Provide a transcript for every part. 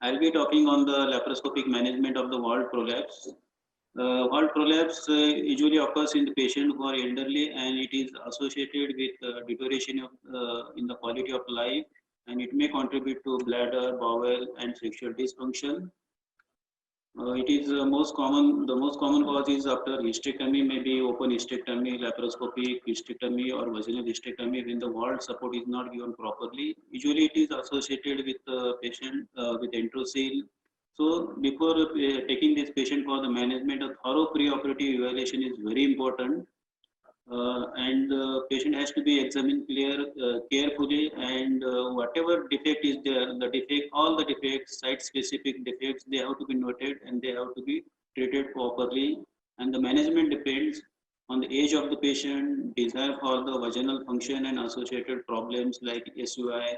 I'll be talking on the laparoscopic management of the wall prolapse. Wall prolapse usually occurs in the patient who are elderly, and it is associated with deterioration of in the quality of life, and it may contribute to bladder, bowel, and sexual dysfunction. It is the most common cause is after hysterectomy, maybe open hysterectomy, laparoscopic hysterectomy, or vaginal hysterectomy when the wall support is not given properly. Usually, it is associated with the patient with enterosil. So, before taking this patient for the management, a thorough preoperative evaluation is very important, and the patient has to be examined carefully, and whatever defect is there, the defect, all the defects, site specific defects, they have to be noted and they have to be treated properly. And the management depends on the age of the patient, desire for the vaginal function and associated problems like SUI,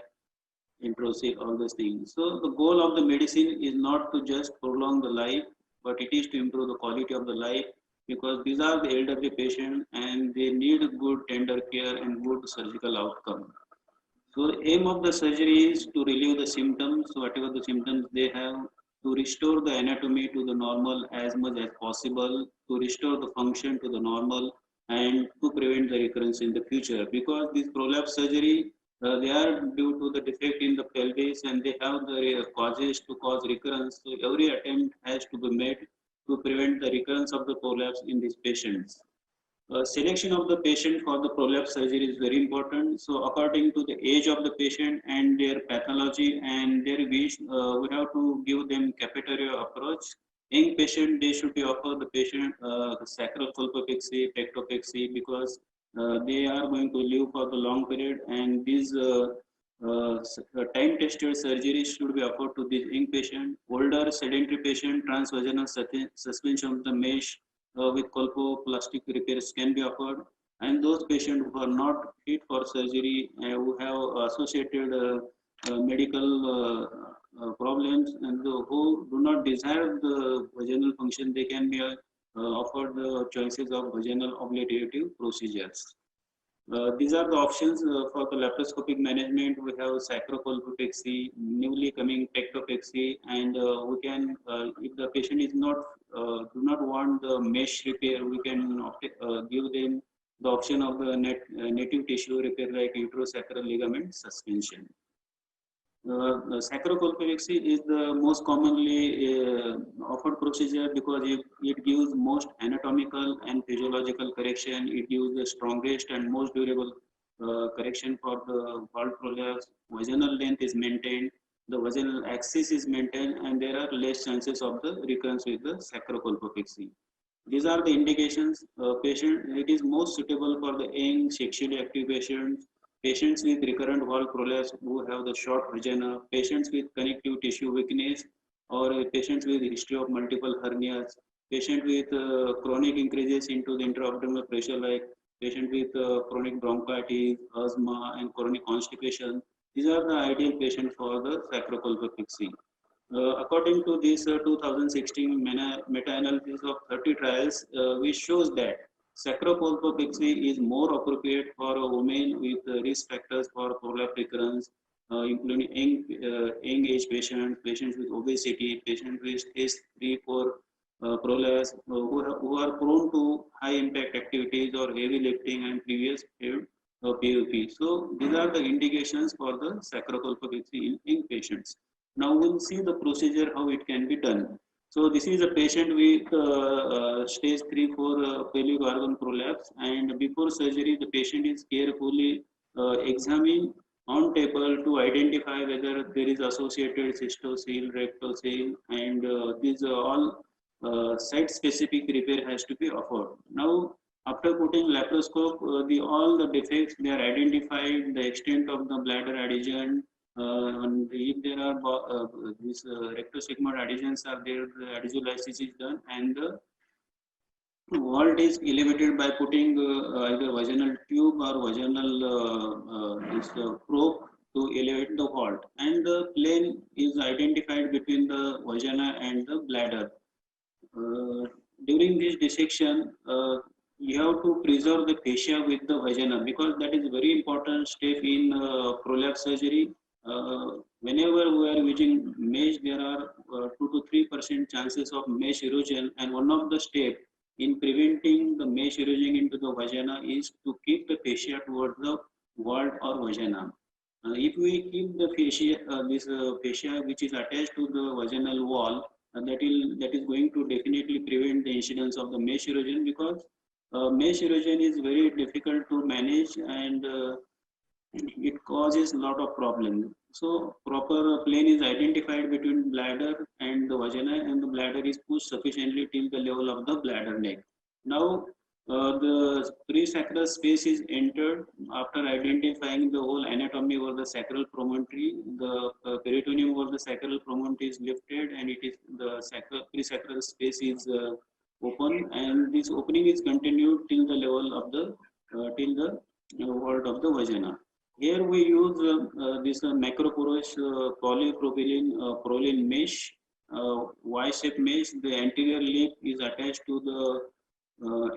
intrusive, all those things. So the goal of the medicine is not to just prolong the life, but it is to improve the quality of the life, because these are the elderly patients and they need good tender care and good surgical outcome. So the aim of the surgery is to relieve the symptoms, whatever the symptoms they have, to restore the anatomy to the normal as much as possible, to restore the function to the normal, and to prevent the recurrence in the future. Because this prolapse surgery, they are due to the defect in the pelvis and they have the causes to cause recurrence. So every attempt has to be made to prevent the recurrence of the prolapse in these patients. Selection of the patient for the prolapse surgery is very important. So according to the age of the patient and their pathology and their wish, we have to give them catheter approach. Young patient, they should be offered the patient sacral colpopexy, pectopexy, because they are going to live for the long period, and these time-tested surgery should be offered to this young patient. Older sedentary patient, transvaginal suspension of the mesh with colpoplastic repairs can be offered, and those patients who are not fit for surgery, who have associated medical problems, and who do not desire the vaginal function, they can be offered the choices of vaginal ablative procedures. These are the options for the laparoscopic management. We have sacrocolpopexy, newly coming pectopexy, and we can, if the patient is not do not want the mesh repair, we can give them the option of the native tissue repair like uterosacral ligament suspension. Sacrocolpopexy is the most commonly offered procedure because it gives most anatomical and physiological correction. It gives the strongest and most durable correction for the wall prolapse. Vaginal length is maintained, the vaginal axis is maintained, and there are less chances of the recurrence with the sacrocolpopexy. These are the indications. It is most suitable for the young sexually active patients, patients with recurrent wall prolapse who have the short vagina, patients with connective tissue weakness, or patients with history of multiple hernias, patient with chronic increases into the intra-abdominal pressure, like patient with chronic bronchitis, asthma, and chronic constipation. These are the ideal patients for the sacrocolpopexy. According to this 2016 meta-analysis of 30 trials, which shows that sacrocolpopexy is more appropriate for a woman with risk factors for prolapse recurrence, including young age patients, patients with obesity, patients with stage 3, 4 prolapse, who are prone to high impact activities or heavy lifting and previous failed PUP. So these are the indications for the sacrocolpopexy in patients. Now we'll see the procedure how it can be done. So this is a patient with stage 3, 4 pelvic organ prolapse, and before surgery the patient is carefully examined on table to identify whether there is associated cystocele, rectocele, and these all site specific repair has to be offered. Now after putting laparoscope, all the defects, they are identified, the extent of the bladder adhesion, and if there are these rectosigmoid adhesions are there, the adhesiolysis is done, and the vault is elevated by putting either vaginal tube or vaginal this probe to elevate the vault, and the plane is identified between the vagina and the bladder. During this dissection, you have to preserve the fascia with the vagina, because that is a very important step in prolapse surgery. whenever we are using mesh, there are 2 to 3% chances of mesh erosion, and one of the steps in preventing the mesh erosion into the vagina is to keep the fascia towards the wall or vagina. If we keep the fascia, fascia which is attached to the vaginal wall, that is going to definitely prevent the incidence of the mesh erosion, because mesh erosion is very difficult to manage, and it causes a lot of problems. So proper plane is identified between bladder and the vagina, and the bladder is pushed sufficiently till the level of the bladder neck. Now the pre-sacral space is entered after identifying the whole anatomy over the sacral promontory. The peritoneum over the sacral promontory is lifted, and it is the sacral pre-sacral space is open, and this opening is continued till the level of the till the wall of the vagina. Here we use this macroporous polypropylene Prolene mesh, Y-shaped mesh. The anterior lip is attached to the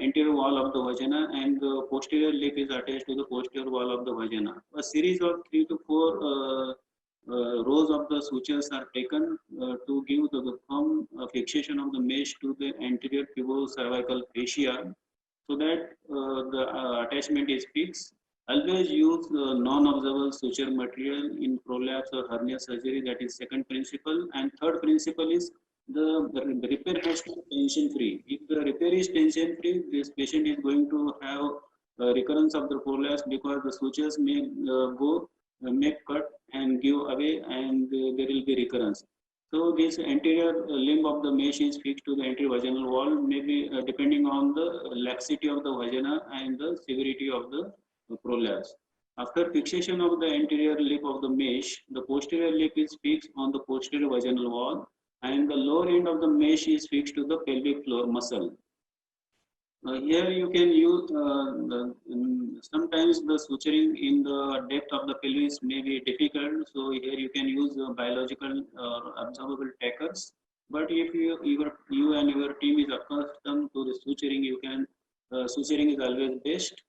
anterior wall of the vagina, and the posterior lip is attached to the posterior wall of the vagina. A series of 3 to 4 rows of the sutures are taken to give the firm fixation of the mesh to the anterior pubocervical fascia, so that the attachment is fixed. Always use non-observable suture material in prolapse or hernia surgery. That is second principle. And third principle is the repair has to be tension free. If the repair is tension free, this patient is going to have recurrence of the prolapse, because the sutures may may cut and give away, and there will be recurrence. So this anterior limb of the mesh is fixed to the anterior vaginal wall, maybe depending on the laxity of the vagina and the severity of the prolapse. After fixation of the anterior lip of the mesh, the posterior lip is fixed on the posterior vaginal wall, and the lower end of the mesh is fixed to the pelvic floor muscle. Here you can use, sometimes the suturing in the depth of the pelvis may be difficult. So here you can use biological absorbable tackers. But if you and your team is accustomed to the suturing, you can, suturing is always best.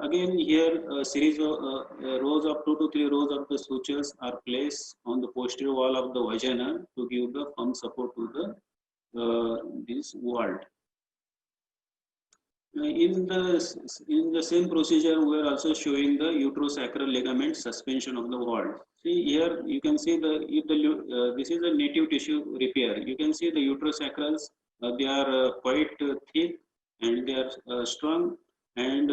Again, here a series of rows of 2 to 3 rows of the sutures are placed on the posterior wall of the vagina to give the firm support to the this wall. In the same procedure, we are also showing the uterosacral ligament suspension of the wall. See here, you can see the if the this is a native tissue repair. You can see the uterosacrals. They are quite thick, and they are strong. And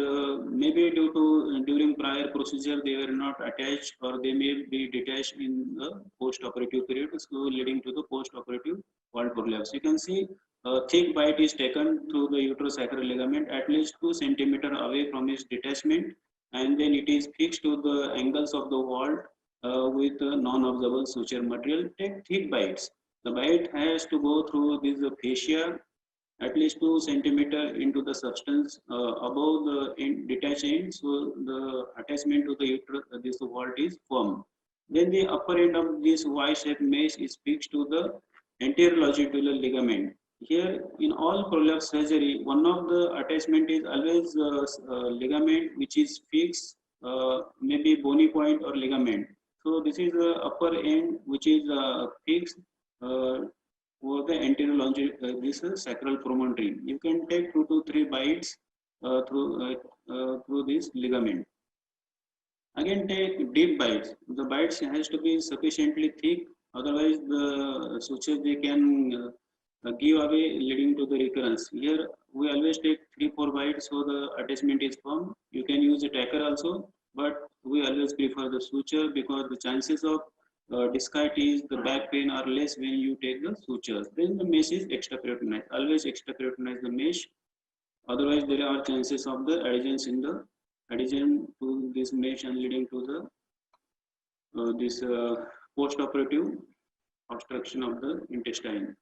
maybe due to during prior procedure they were not attached, or they may be detached in the post-operative period, so leading to the post-operative wall prolapse. You can see a thick bite is taken through the uterosacral ligament at least 2 centimeter away from its detachment, and then it is fixed to the angles of the wall with non-observable suture material. Take thick bites. The bite has to go through this fascia at least 2 centimeter into the substance above the detached end, so the attachment to the uterus, this wall is firm. Then the upper end of this Y-shaped mesh is fixed to the anterior longitudinal ligament. Here, in all prolapse surgery, one of the attachment is always ligament which is fixed, maybe bony point or ligament. So this is the upper end which is fixed over the anterior longitudinal, this is sacral promontory. You can take 2 to 3 bites through this ligament. Again, take deep bites. The bites has to be sufficiently thick, otherwise the sutures they can give away, leading to the recurrence. Here we always take 3-4 bites so the attachment is firm. You can use a tacker also, but we always prefer the suture, because the chances of discitis, the back pain are less when you take the sutures. Then the mesh is extraperitonized. Always extraperitonize the mesh. Otherwise, there are chances of the adhesion to this mesh and leading to the this post-operative obstruction of the intestine.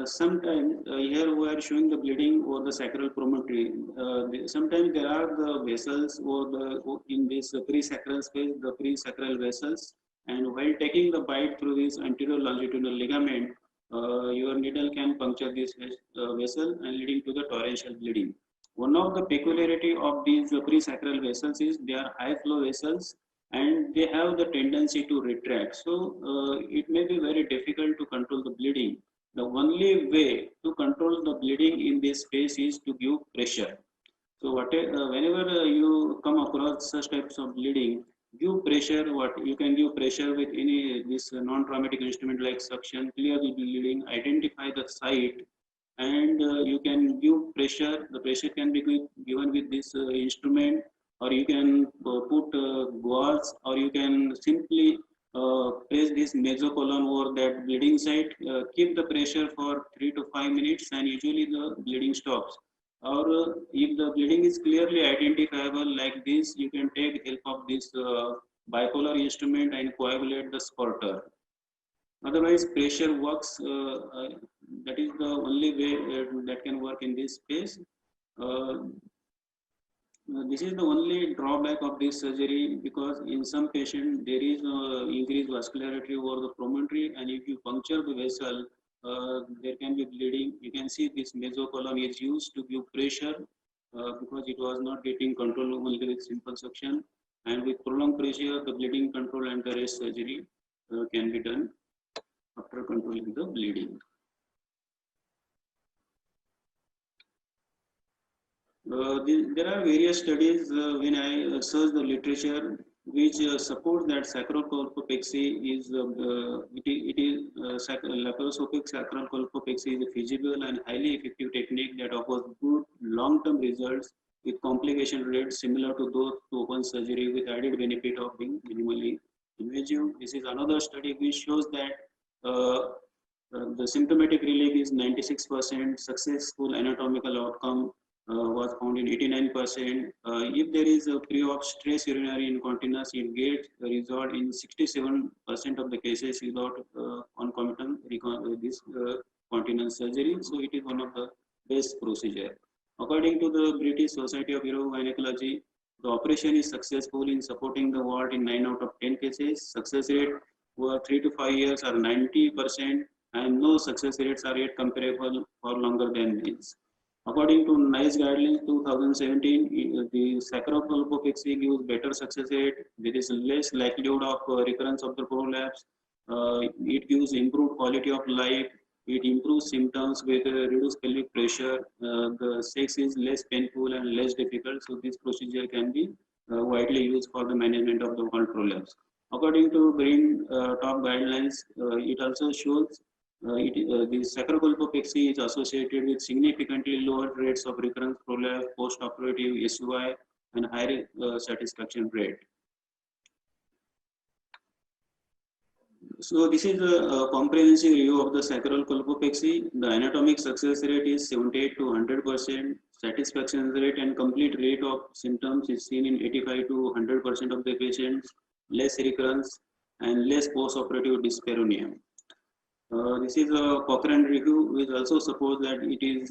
Sometimes here we are showing the bleeding over the sacral promontory. Sometimes there are the vessels in this pre-sacral space, the pre-sacral vessels, and while taking the bite through this anterior longitudinal ligament, your needle can puncture this vessel and leading to the torrential bleeding. One of the peculiarity of these pre-sacral vessels is they are high flow vessels, and they have the tendency to retract. So it may be very difficult to control the bleeding. The only way to control the bleeding in this space is to give pressure. So whenever you come across such types of bleeding, give pressure. What you can give pressure with any this non-traumatic instrument like suction, clear the bleeding, identify the site, and you can give pressure. The pressure can be given with this instrument, or you can put gauze, or you can simply press this mesocolon over that bleeding site. Keep the pressure for 3 to 5 minutes, and usually the bleeding stops. Or if the bleeding is clearly identifiable like this, you can take help of this bipolar instrument and coagulate the sputter. Otherwise, pressure works. That is the only way that can work in this space. Uh, this is the only drawback of this surgery, because in some patients there is increased vascularity over the promontory, and if you puncture the vessel, there can be bleeding. You can see this mesocolon is used to give pressure because it was not getting control only with simple suction, and with prolonged pressure, the bleeding control and the rest surgery can be done after controlling the bleeding. There are various studies when I search the literature which support that sacral colpopexy is laparoscopic sacral colpopexy is a feasible and highly effective technique that offers good long-term results with complication rates similar to those to open surgery, with added benefit of being minimally invasive. This is another study which shows that the symptomatic relief is 96%, successful anatomical outcome was found in 89%. If there is a pre-op stress urinary incontinence, it gets resolved in 67% of the cases without concomitant this continence surgery. So it is one of the best procedure. According to the British Society of Urogynecology, the operation is successful in supporting the wart in 9 out of 10 cases. Success rate over 3 to 5 years are 90%, and no success rates are yet comparable for longer than this. According to NICE guidelines 2017, the sacrocolpopexy gives better success rate. There is less likelihood of recurrence of the prolapse. It gives improved quality of life. It improves symptoms with reduced pelvic pressure. The sex is less painful and less difficult. So this procedure can be widely used for the management of the wall prolapse. According to Green top guidelines, it also shows the sacrocolpopexy is associated with significantly lower rates of recurrence prolapse, post-operative SUI, and higher satisfaction rate. So this is a comprehensive review of the sacral colpopexy. The anatomic success rate is 78 to 100%. Satisfaction rate and complete rate of symptoms is seen in 85 to 100% of the patients. Less recurrence and less post-operative dyspareunia. This is a Cochrane review, which also supports that it is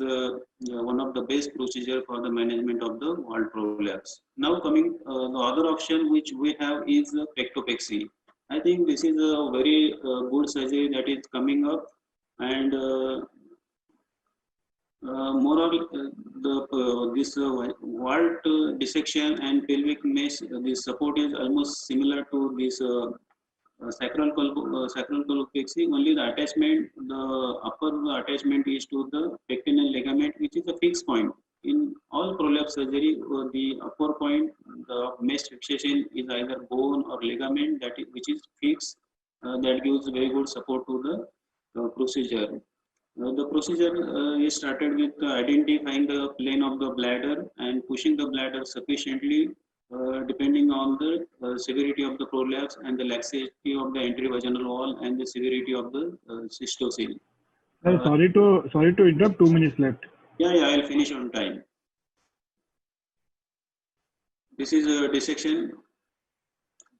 one of the best procedure for the management of the wall prolapse. Now coming, the other option which we have is pectopexy. I think this is a very good surgery that is coming up, and more or this wart dissection and pelvic mesh, this support is almost similar to this sacral colpopexy. Only the attachment, the upper attachment is to the pectineal ligament, which is a fixed point. In all prolapse surgery, the upper point, the mesh fixation is either bone or ligament which is fixed. That gives very good support to the procedure. The procedure is started with identifying the plane of the bladder and pushing the bladder sufficiently depending on the severity of the prolapse and the laxity of the anterovaginal wall and the severity of the cystocele. Sorry to interrupt. 2 minutes left. Yeah, I'll finish on time. This is a dissection.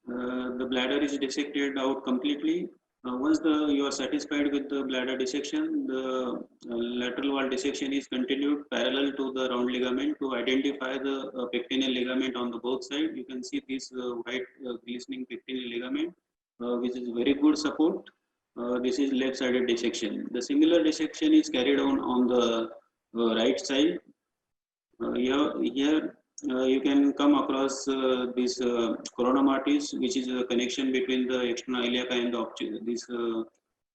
The bladder is dissected out completely. Once you are satisfied with the bladder dissection, the lateral wall dissection is continued parallel to the round ligament to identify the pectineal ligament on the both sides. You can see this white glistening pectineal ligament, which is very good support. This is left-sided dissection. The similar dissection is carried on the right side. Here you can come across this coronavirus, which is a connection between the external iliac and the this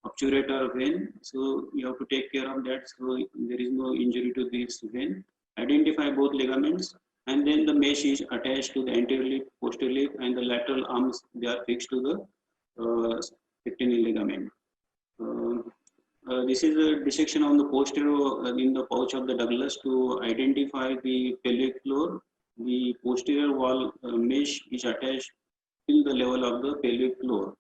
obturator vein. So you have to take care of that. So there is no injury to this vein. Identify both ligaments, and then the mesh is attached to the anterior lip, posterior lip, and the lateral arms. They are fixed to the pectineal ligament. Uh, this is a dissection on the posterior in the pouch of the Douglas to identify the pelvic floor. The posterior wall mesh is attached till the level of the pelvic floor,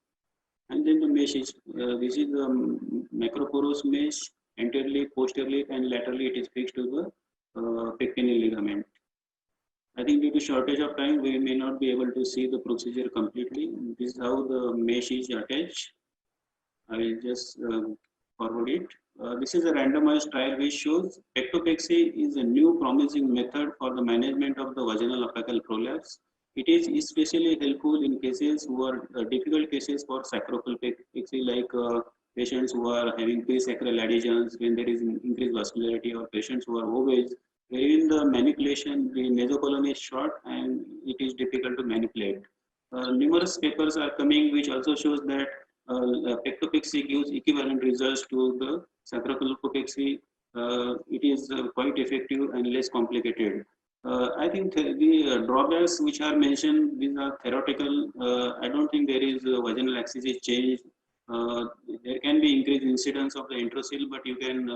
and then the mesh is this is the macroporous mesh anteriorly, posteriorly, and laterally. It is fixed to the pectineal ligament. I think due to shortage of time, we may not be able to see the procedure completely. This is how the mesh is attached. I will just forward it. This is a randomized trial which shows pectopexy is a new promising method for the management of the vaginal apical prolapse. It is especially helpful in cases who are difficult cases for sacropelpexy, like patients who are having presacral adhesions when there is increased vascularity, or patients who are obese, wherein the manipulation, the mesocolon is short and it is difficult to manipulate. Numerous papers are coming which also shows that pectopexy gives equivalent results to the sacropelpexy. It is quite effective and less complicated. I think the drawbacks which are mentioned, these are theoretical. I don't think there is vaginal axis is changed. There can be increased incidence of the intrasil, but you can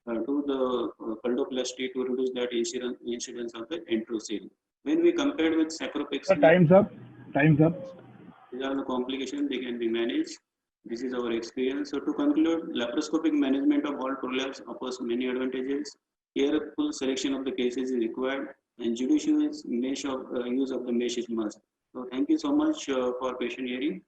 do the paldoplasty to reduce that incidence of the intrasil. When we compare with sacropexy, Time's up. Time's up. these are the complications, they can be managed. This is our experience. So to conclude, laparoscopic management of all prolapse offers many advantages. Careful selection of the cases is required, and judicious use of the mesh is must. So thank you so much for patient hearing.